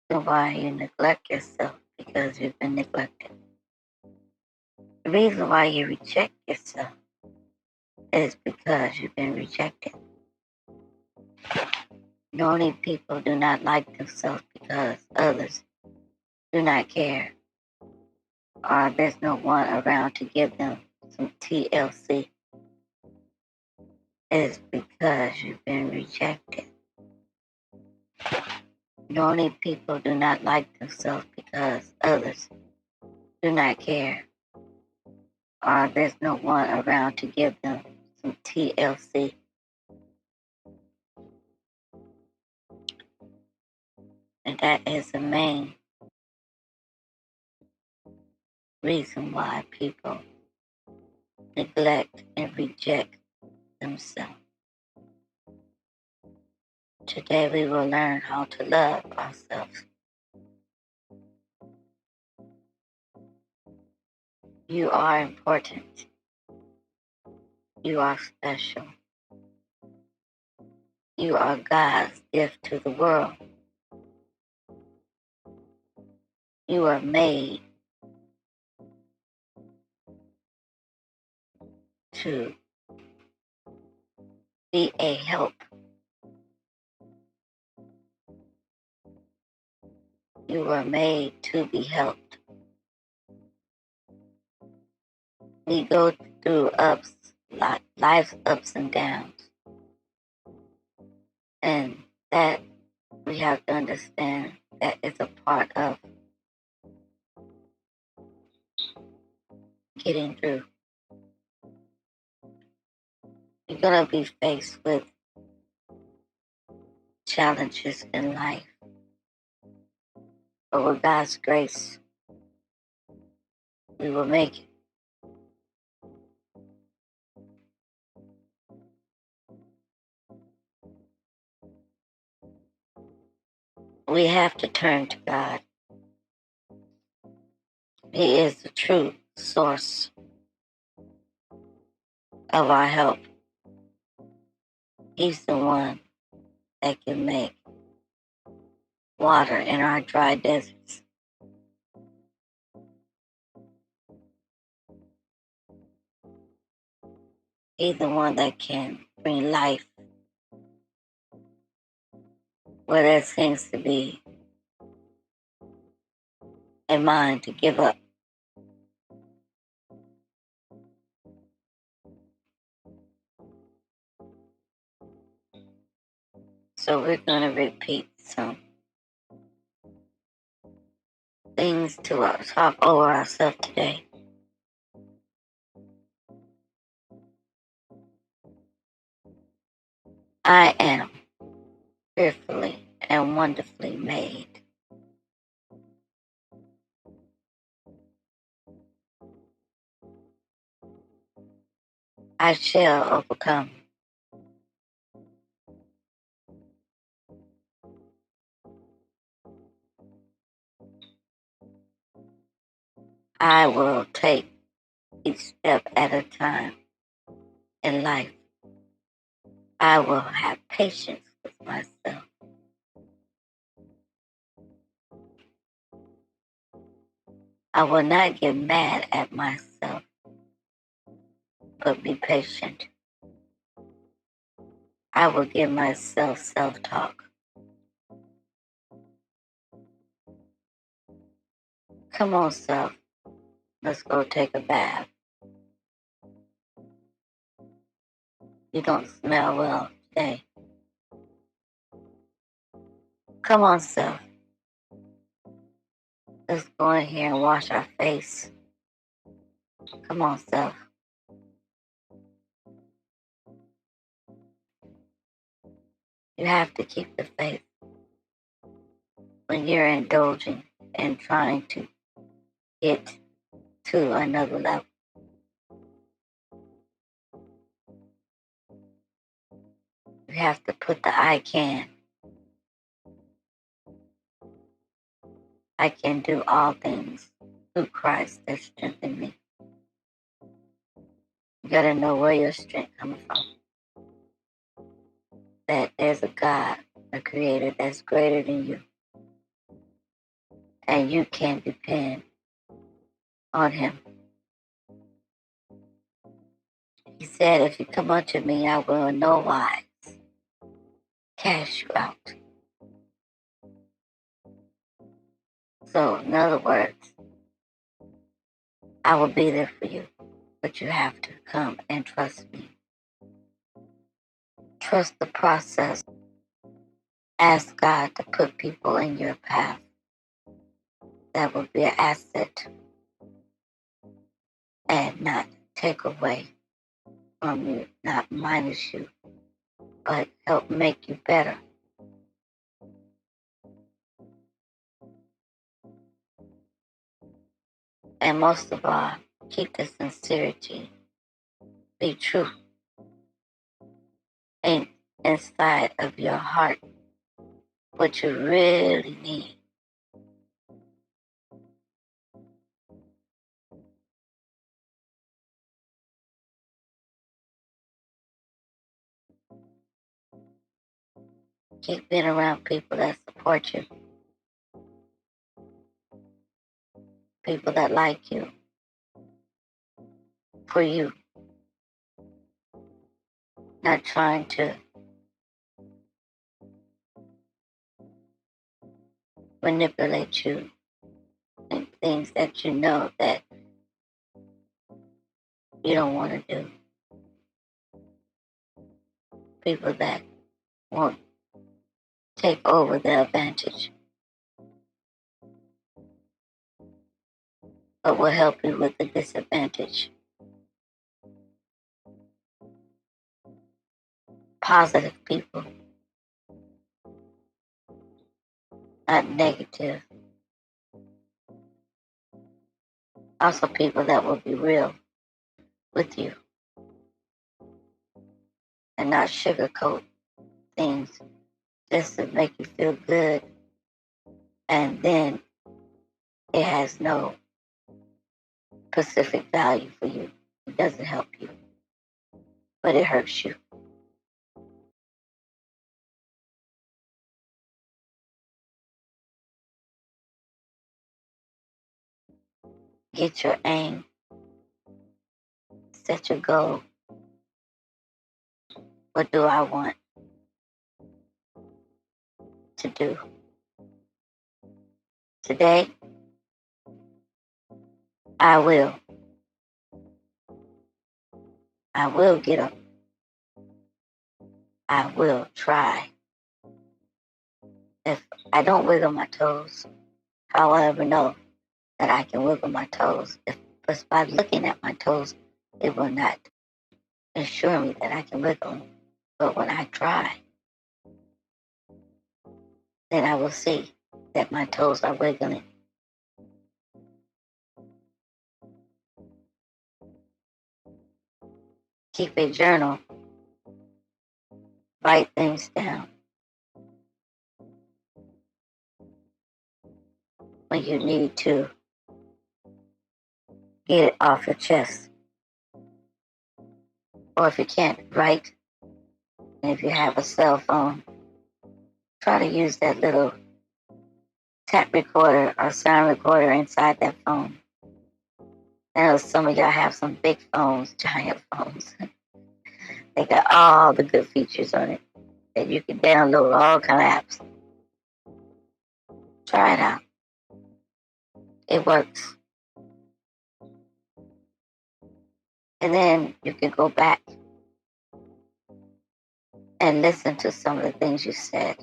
Why you neglect yourself because you've been neglected. The reason why you reject yourself is because you've been rejected. Normally people do not like themselves because others do not care, or there's no one around to give them some TLC. It's because you've been rejected. Normally people do not like themselves because others do not care, or there's no one around to give them some TLC. And that is the main reason why people neglect and reject themselves. Today we will learn how to love ourselves. You are important. You are special. You are God's gift to the world. You are made to be a help. You were made to be helped. We go through life's ups and downs. And that we have to understand that is a part of getting through. You're going to be faced with challenges in life. But with God's grace, we will make it. We have to turn to God. He is the true source of our help. He's the one that can make water in our dry deserts. He's the one that can bring life where there seems to be a mind to give up. So we're going to repeat some things to talk over ourselves today. I am fearfully and wonderfully made. I shall overcome. I will take each step at a time in life. I will have patience with myself. I will not get mad at myself, but be patient. I will give myself self-talk. Come on, self. Let's go take a bath. You don't smell well today. Come on, self. Let's go in here and wash our face. Come on, self. You have to keep the faith when you're indulging and trying to get to another level. You have to put the I can. I can do all things through Christ that strengthens me. You gotta know where your strength comes from. That there's a God, a creator that's greater than you. and you can depend on him. He said, if you come unto me, I will in no wise cast you out. So, in other words, I will be there for you, but you have to come and trust me. Trust the process. Ask God to put people in your path that will be an asset and not take away from you, not minus you, but help make you better. And most of all, keep the sincerity. Be true. And inside of your heart, what you really need. Keep being around people that support you, people that like you, for you, not trying to manipulate you and things that you know that you don't want to do. People that won't take over the advantage, but will help you with the disadvantage. Positive people, not negative. Also people that will be real with you and not sugarcoat things just to make you feel good, and then it has no specific value for you. It doesn't help you, but it hurts you. Get your aim, set your goal. What do I want to do today? I will get up. I will try. If I don't wiggle my toes, how will I ever know that I can wiggle my toes? If just by looking at my toes, it will not assure me that I can wiggle them. But when I try, then I will see that my toes are wiggling. Keep a journal. Write things down. When you need to get it off your chest. Or if you can't write, and if you have a cell phone, try to use that little tap recorder or sound recorder inside that phone. I know some of y'all have some big phones, giant phones. They got all the good features on it that you can download all kind of apps. Try it out. It works. And then you can go back and listen to some of the things you said.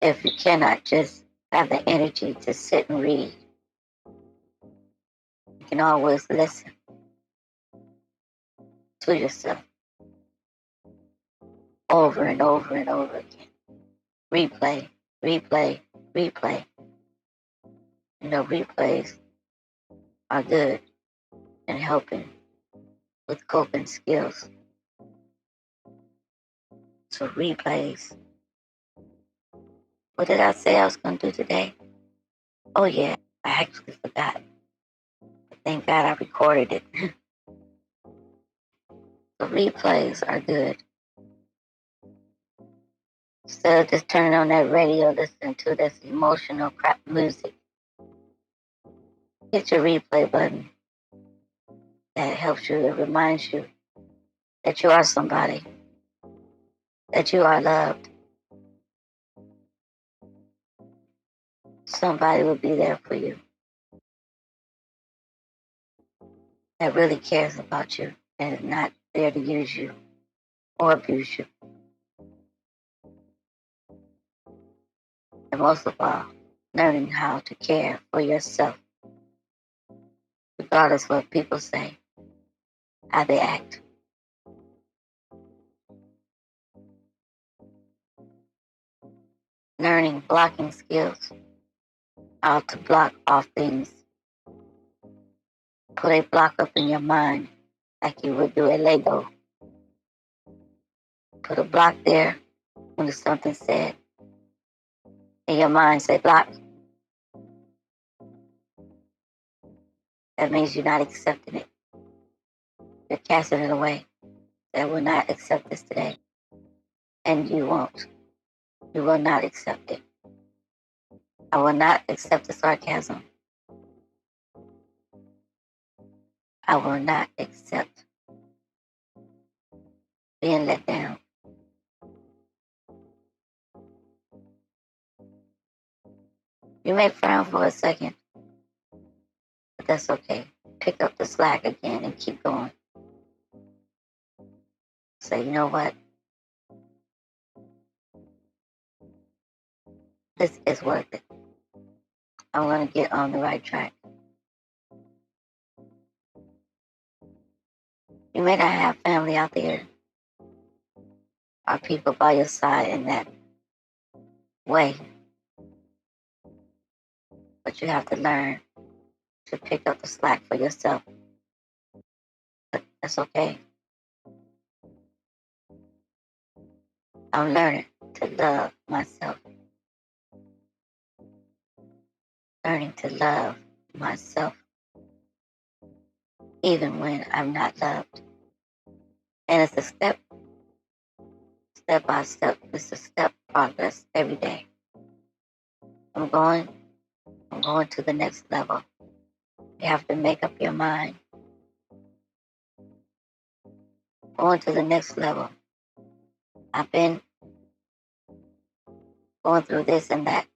If you cannot just have the energy to sit and read, you can always listen to yourself over and over and over again. Replay, replay, replay. You know, replays are good in helping with coping skills. So replays. What did I say I was going to do today? Oh yeah, I actually forgot. Thank God I recorded it. The replays are good. Instead of just turning on that radio, listening to this emotional crap music, hit your replay button. That helps you, it reminds you that you are somebody, that you are loved. Somebody will be there for you that really cares about you and is not there to use you or abuse you. And most of all, learning how to care for yourself, regardless of what people say, how they act. Learning blocking skills, how to block off things. Put a block up in your mind like you would do a Lego. Put a block there when there's something said. In your mind, say block. That means you're not accepting it. You're casting it away. I will not accept this today. And you won't. You will not accept it. I will not accept the sarcasm. I will not accept being let down. You may frown for a second, but that's okay. Pick up the slack again and keep going. Say, you know what? This is worth it. I'm going to get on the right track. You may not have family out there or people by your side in that way, but you have to learn to pick up the slack for yourself. But that's okay. I'm learning to love myself. Learning to love myself even when I'm not loved. And it's a step by step. It's a step progress every day. I'm going to the next level. You have to make up your mind. Going to the next level. I've been going through this and that.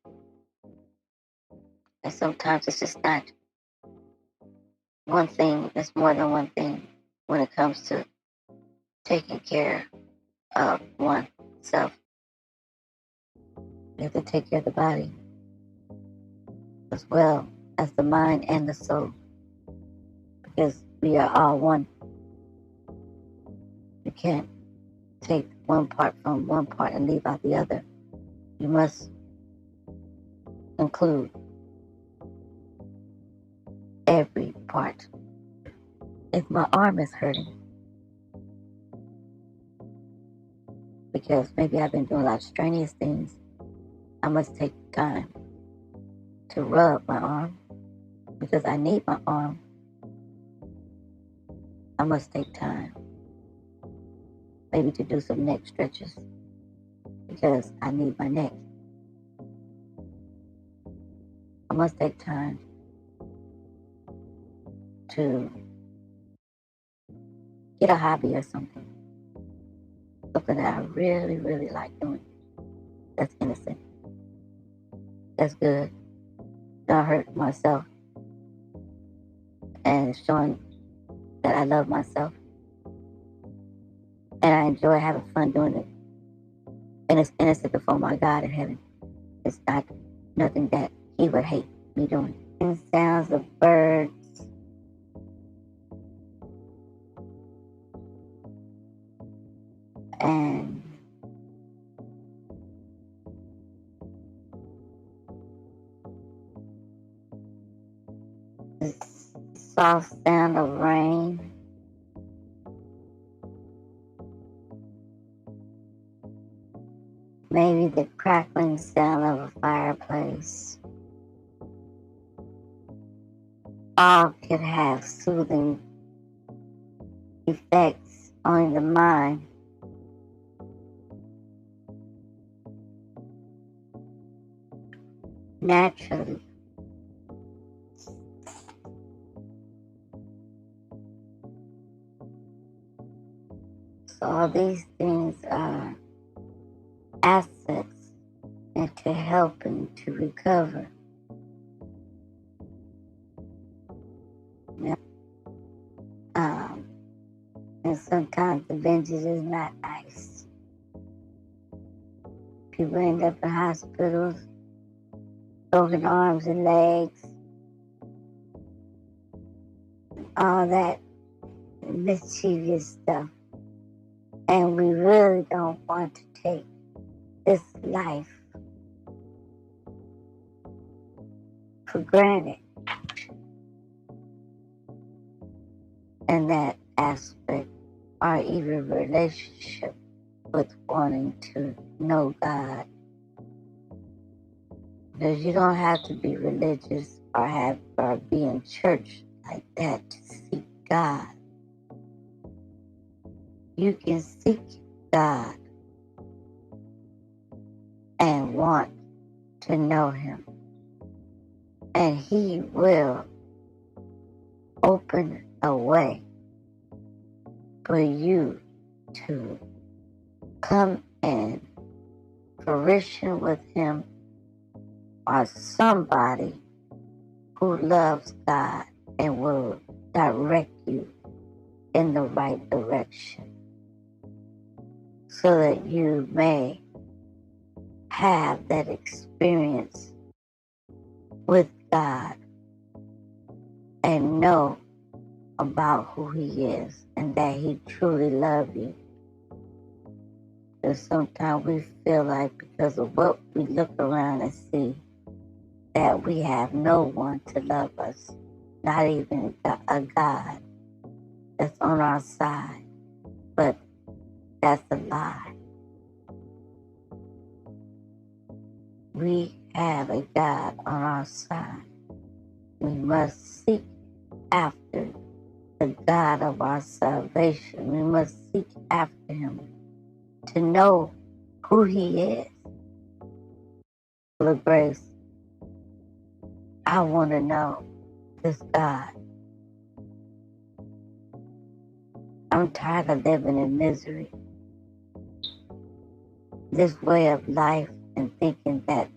And sometimes it's just not one thing. It's more than one thing when it comes to taking care of oneself. You have to take care of the body as well as the mind and the soul, because we are all one. You can't take one part from one part and leave out the other. You must include every part. If my arm is hurting, because maybe I've been doing a lot of strenuous things, I must take time to rub my arm, because I need my arm. I must take time maybe to do some neck stretches, because I need my neck. I must take time to get a hobby or something that I really, really like doing. That's innocent. That's good. Don't hurt myself. And it's showing that I love myself. And I enjoy having fun doing it. And it's innocent before my God in heaven. It's not nothing that He would hate me doing. And sounds of birds. And the soft sound of rain. Maybe the crackling sound of a fireplace. All could have soothing effects on the mind. Naturally. So all these things are assets into helping to recover. Now, and sometimes the vengeance is not nice. People end up in hospitals, broken arms and legs, all that mischievous stuff. And we really don't want to take this life for granted in that aspect, or even relationship with wanting to know God. Because you don't have to be religious or be in church like that to seek God. You can seek God and want to know Him. And He will open a way for you to come in fruition with Him, or somebody who loves God and will direct you in the right direction, so that you may have that experience with God and know about who He is and that He truly loves you. Because sometimes we feel like, because of what we look around and see, that we have no one to love us, not even a God that's on our side. But that's a lie. We have a God on our side. We must seek after the God of our salvation. We must seek after Him to know who He is. Lord Grace, I want to know this God. I'm tired of living in misery. This way of life and thinking that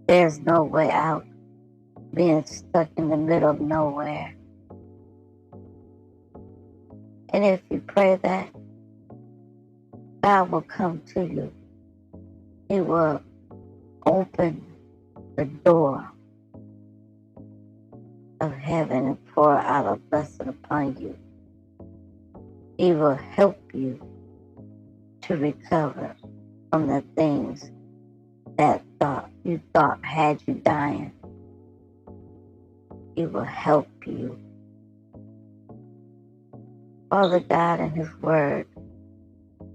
there's no way out, being stuck in the middle of nowhere. And if you pray that, God will come to you. He will open the door of heaven and pour out a blessing upon you. He will help you to recover from the things that you thought had you dying. He will help you. Father God in His Word,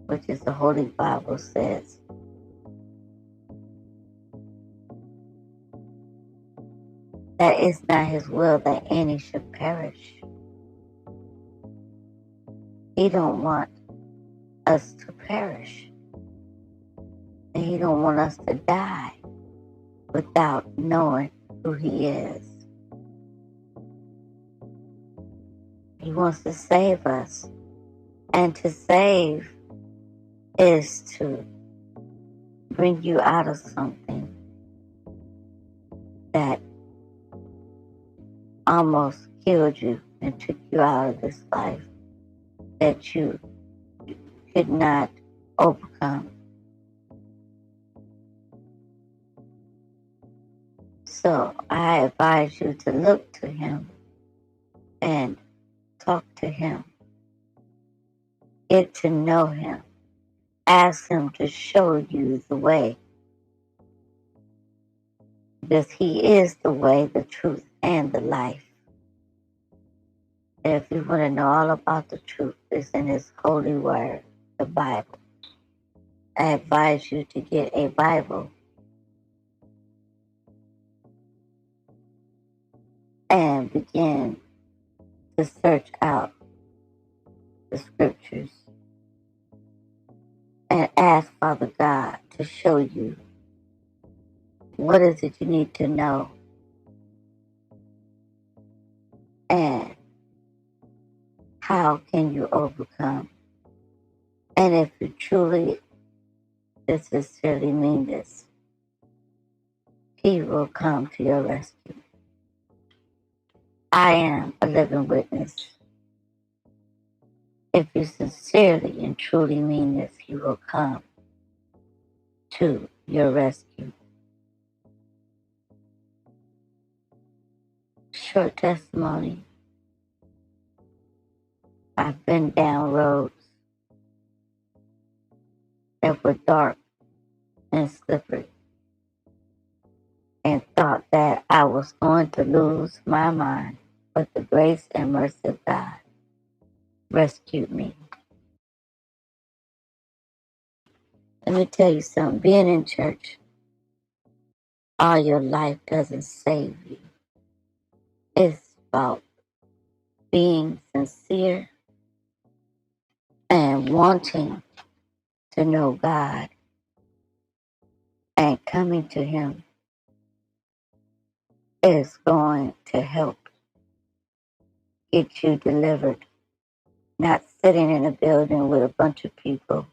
which is the Holy Bible, says that it's not His will that any should perish. He don't want us to perish. And He don't want us to die without knowing who He is. He wants to save us. And to save is to bring you out of something that almost killed you and took you out of this life that you could not overcome. So I advise you to look to Him and talk to Him. Get to know Him. Ask Him to show you the way. Because He is the way, the truth, and the life. And if you want to know all about the truth, it's in His holy word, the Bible. I advise you to get a Bible and begin to search out the scriptures and ask Father God to show you what is it you need to know, and how can you overcome, And if you truly and sincerely mean this, He will come to your rescue. I am a living witness. If you sincerely and truly mean this, He will come to your rescue. Short testimony. I've been down roads that were dark and slippery and thought that I was going to lose my mind, but the grace and mercy of God rescued me. Let me tell you something. Being in church all your life doesn't save you. It's about being sincere and wanting to know God and coming to Him is going to help get you delivered. Not sitting in a building with a bunch of people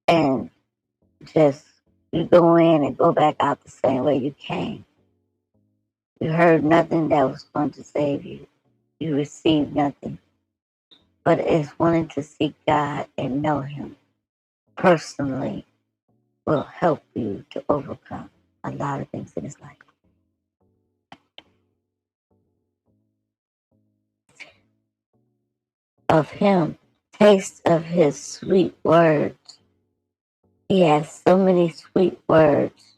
and just you go in and go back out the same way you came. You heard nothing that was going to save you. You received nothing. But it's wanting to seek God and know Him personally will help you to overcome a lot of things in this life. Of Him, taste of His sweet words. He has so many sweet words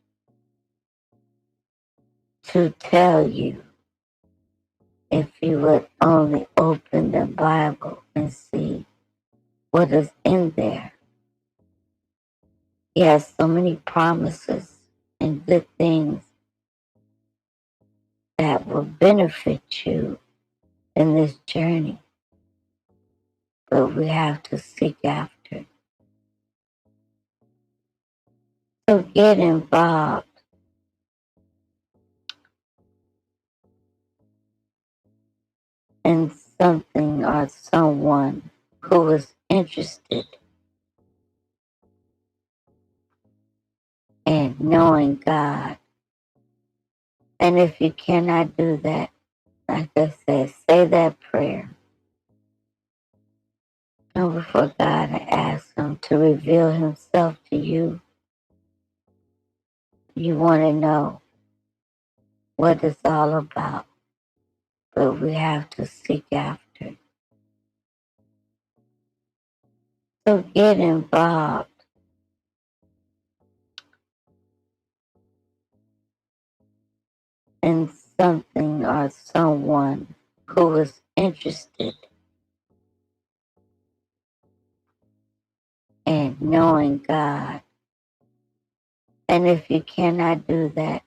to tell you if you would only open the Bible and see what is in there. He has so many promises and good things that will benefit you in this journey. But we have to seek after. So get involved in something or someone who is interested in knowing God. And if you cannot do that, like I said, say that prayer. Come before God and ask Him to reveal Himself to you. You want to know what it's all about, but we have to seek after. So get involved in something or someone who is interested in knowing God. And if you cannot do that,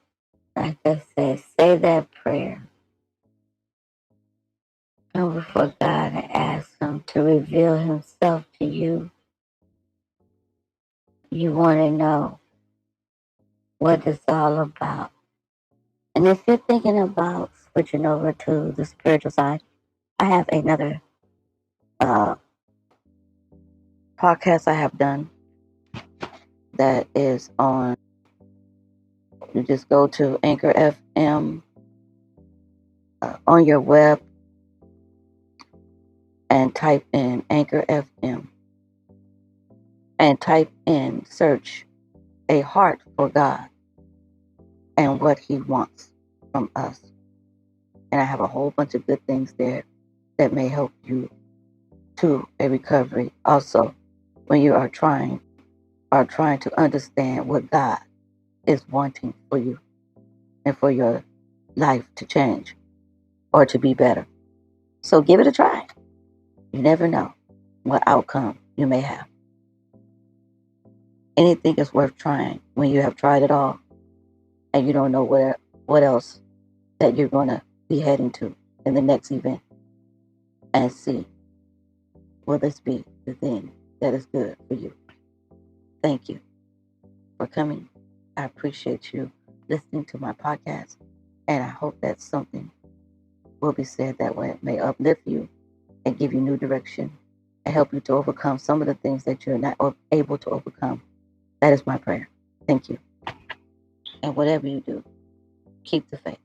like I said, say that prayer. Come before God and ask Him to reveal Himself to you. You want to know what it's all about. And if you're thinking about switching over to the spiritual side, I have another podcast I have done that is on. You just go to Anchor FM on your web and type in Anchor FM and type in search a heart for God and what He wants from us. And I have a whole bunch of good things there that may help you to a recovery. Also, when you are trying to understand what God is wanting for you and for your life to change or to be better. So give it a try. You never know what outcome you may have. Anything is worth trying when you have tried it all and you don't know what else that you're going to be heading to in the next event. And see, will this be the thing that is good for you? Thank you for coming. I appreciate you listening to my podcast, and I hope that something will be said that way may uplift you and give you new direction and help you to overcome some of the things that you're not able to overcome. That is my prayer. Thank you. And whatever you do, keep the faith.